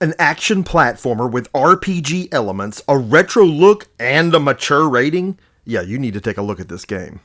An action platformer with RPG elements, a retro look, and a mature rating? Yeah, you need to take a look at this game.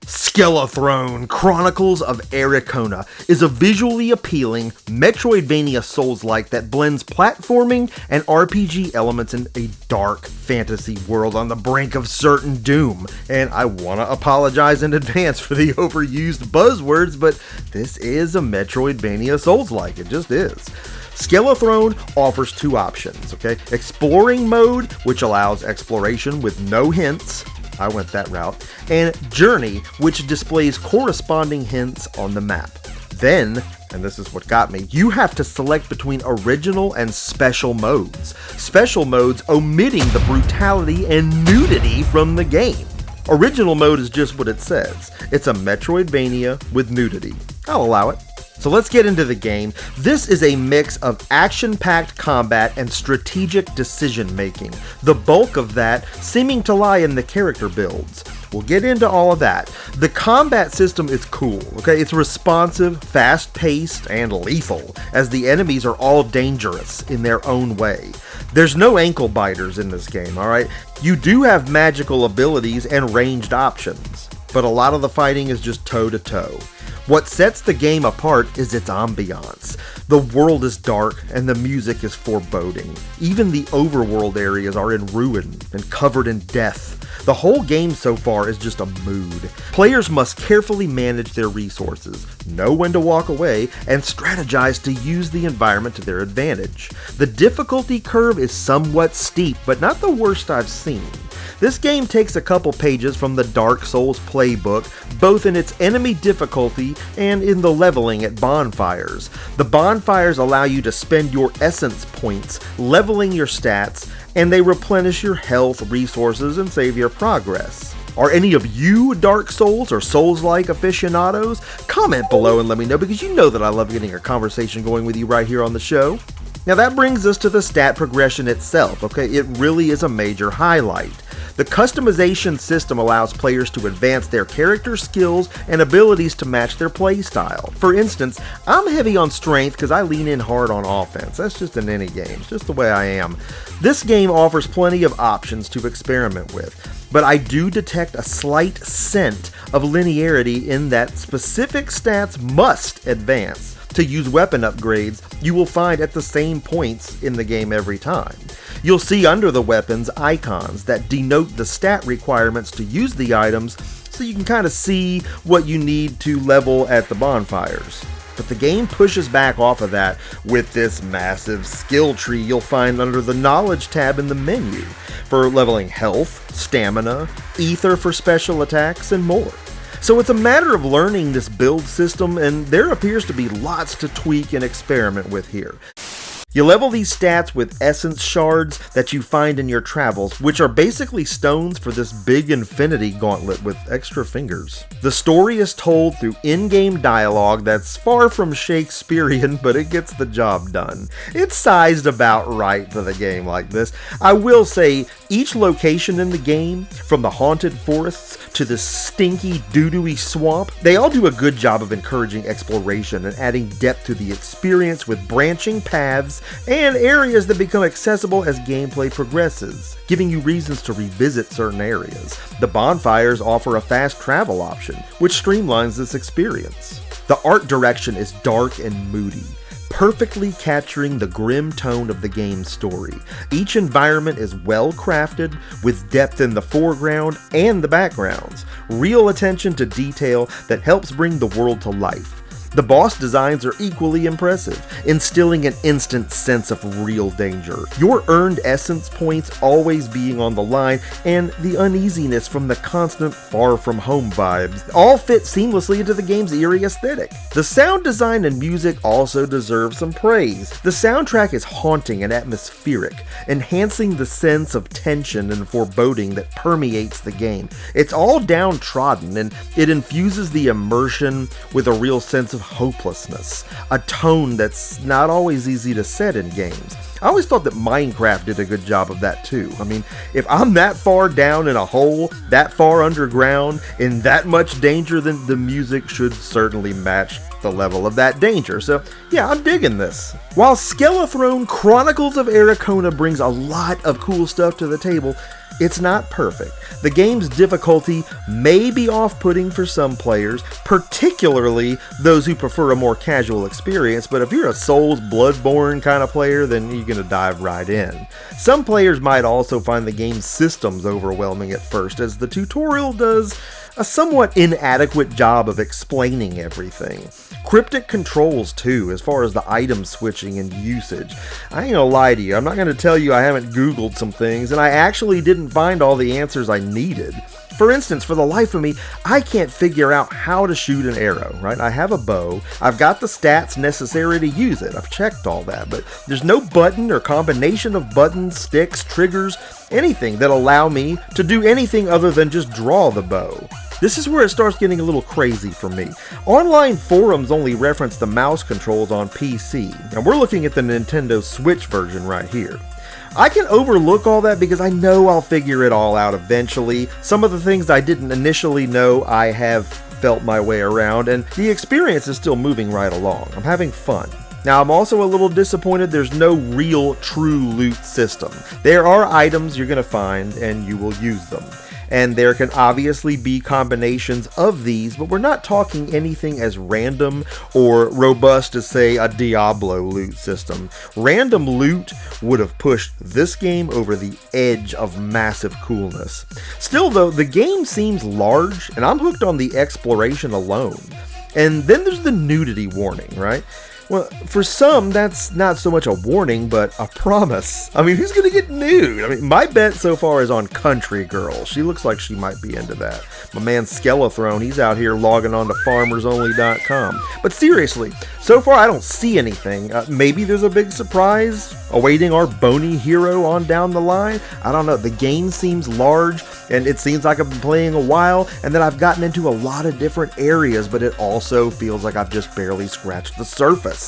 SKELETHRONE, Chronicles of Ericona is a visually appealing Metroidvania Soulslike that blends platforming and RPG elements in a dark fantasy world on the brink of certain doom. And I want to apologize in advance for the overused buzzwords, but this is a Metroidvania Soulslike, it just is. SKELETHRONE offers two options, okay? Exploring mode, which allows exploration with no hints, I went that route, and Journey, which displays corresponding hints on the map. Then, and this is what got me, you have to select between original and special modes. Special modes omitting the brutality and nudity from the game. Original mode is just what it says. It's a Metroidvania with nudity. I'll allow it. So let's get into the game. This is a mix of action-packed combat and strategic decision-making, the bulk of that seeming to lie in the character builds. We'll get into all of that. The combat system is cool, okay? It's responsive, fast-paced, and lethal, as the enemies are all dangerous in their own way. There's no ankle biters in this game, alright? You do have magical abilities and ranged options, but a lot of the fighting is just toe-to-toe. What sets the game apart is its ambiance. The world is dark and the music is foreboding. Even the overworld areas are in ruin and covered in death. The whole game so far is just a mood. Players must carefully manage their resources, know when to walk away, and strategize to use the environment to their advantage. The difficulty curve is somewhat steep, but not the worst I've seen. This game takes a couple pages from the Dark Souls playbook, both in its enemy difficulty and in the leveling at bonfires. The bonfires allow you to spend your essence points leveling your stats, and they replenish your health, resources, and save your progress. Are any of you Dark Souls or Souls-like aficionados? Comment below and let me know, because you know that I love getting a conversation going with you right here on the show. Now that brings us to the stat progression itself, okay? It really is a major highlight. The customization system allows players to advance their character skills and abilities to match their playstyle. For instance, I'm heavy on strength because I lean in hard on offense. That's just in any game, it's just the way I am. This game offers plenty of options to experiment with, but I do detect a slight scent of linearity in that specific stats must advance to use weapon upgrades you will find at the same points in the game every time. You'll see under the weapons icons that denote the stat requirements to use the items, so you can kind of see what you need to level at the bonfires. But the game pushes back off of that with this massive skill tree you'll find under the Knowledge tab in the menu for leveling health, stamina, ether for special attacks, and more. So it's a matter of learning this build system, and there appears to be lots to tweak and experiment with here. You level these stats with essence shards that you find in your travels, which are basically stones for this big infinity gauntlet with extra fingers. The story is told through in-game dialogue that's far from Shakespearean, but it gets the job done. It's sized about right for the game like this. I will say, each location in the game, from the haunted forests to the stinky doo-doo-y swamp, they all do a good job of encouraging exploration and adding depth to the experience with branching paths and areas that become accessible as gameplay progresses, giving you reasons to revisit certain areas. The bonfires offer a fast travel option, which streamlines this experience. The art direction is dark and moody, perfectly capturing the grim tone of the game's story. Each environment is well crafted, with depth in the foreground and the backgrounds, real attention to detail that helps bring the world to life. The boss designs are equally impressive, instilling an instant sense of real danger. Your earned essence points always being on the line, and the uneasiness from the constant far-from-home vibes all fit seamlessly into the game's eerie aesthetic. The sound design and music also deserve some praise. The soundtrack is haunting and atmospheric, enhancing the sense of tension and foreboding that permeates the game. It's all downtrodden, and it infuses the immersion with a real sense of hopelessness, a tone that's not always easy to set in games. I always thought that Minecraft did a good job of that too. I mean, if I'm that far down in a hole, that far underground, in that much danger, then the music should certainly match the level of that danger. So yeah, I'm digging this. While SKELETHRONE Chronicles of Ericona brings a lot of cool stuff to the table, it's not perfect. The game's difficulty may be off-putting for some players, particularly those who prefer a more casual experience, but if you're a Souls, Bloodborne kind of player, then you're going to dive right in. Some players might also find the game's systems overwhelming at first, as the tutorial does a somewhat inadequate job of explaining everything. Cryptic controls too, as far as the item switching and usage. I ain't gonna lie to you, I'm not gonna tell you I haven't Googled some things, and I actually didn't find all the answers I needed. For instance, for the life of me, I can't figure out how to shoot an arrow, right? I have a bow, I've got the stats necessary to use it, I've checked all that, but there's no button or combination of buttons, sticks, triggers, anything that allow me to do anything other than just draw the bow. This is where it starts getting a little crazy for me. Online forums only reference the mouse controls on PC, and we're looking at the Nintendo Switch version right here. I can overlook all that because I know I'll figure it all out eventually. Some of the things I didn't initially know, I have felt my way around, and the experience is still moving right along. I'm having fun. Now, I'm also a little disappointed there's no real true loot system. There are items you're going to find, and you will use them. And there can obviously be combinations of these, but we're not talking anything as random or robust as, say, a Diablo loot system. Random loot would have pushed this game over the edge of massive coolness. Still though, the game seems large, and I'm hooked on the exploration alone. And then there's the nudity warning, right? Well, for some, that's not so much a warning, but a promise. I mean, who's gonna get nude? I mean, my bet so far is on Country Girl. She looks like she might be into that. My man SKELETHRONE, he's out here logging on to farmersonly.com. But seriously, so far I don't see anything. Maybe there's a big surprise awaiting our bony hero on down the line. I don't know. The game seems large, and it seems like I've been playing a while, and that I've gotten into a lot of different areas, but it also feels like I've just barely scratched the surface.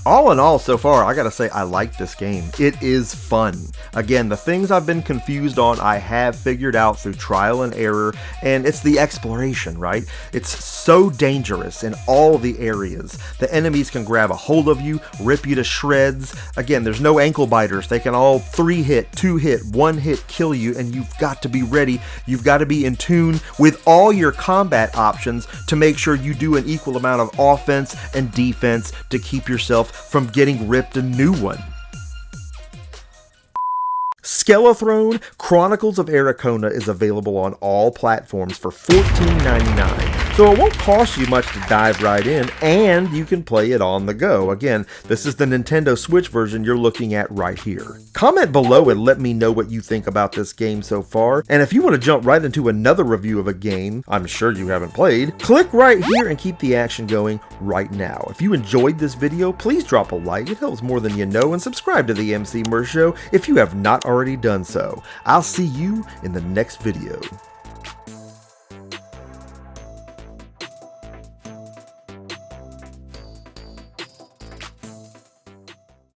All in all, so far, I gotta say I like this game. It is fun. Again, the things I've been confused on, I have figured out through trial and error, and it's the exploration, right? It's so dangerous in all the areas. The enemies can grab a hold of you, rip you to shreds. Again, there's no ankle biters. They can all 3-hit, 2-hit, 1-hit kill you, and you've got to be ready. You've got to be in tune with all your combat options to make sure you do an equal amount of offense and defense to keep yourself from getting ripped a new one. SKELETHRONE Chronicles of Ericona is available on all platforms for $14.99, so it won't cost you much to dive right in, and you can play it on the go. Again, this is the Nintendo Switch version you're looking at right here. Comment below and let me know what you think about this game so far, and if you want to jump right into another review of a game I'm sure you haven't played, click right here and keep the action going right now. If you enjoyed this video, please drop a like, it helps more than you know, and subscribe to the Emceemur Show if you have not already done so. I'll see you in the next video.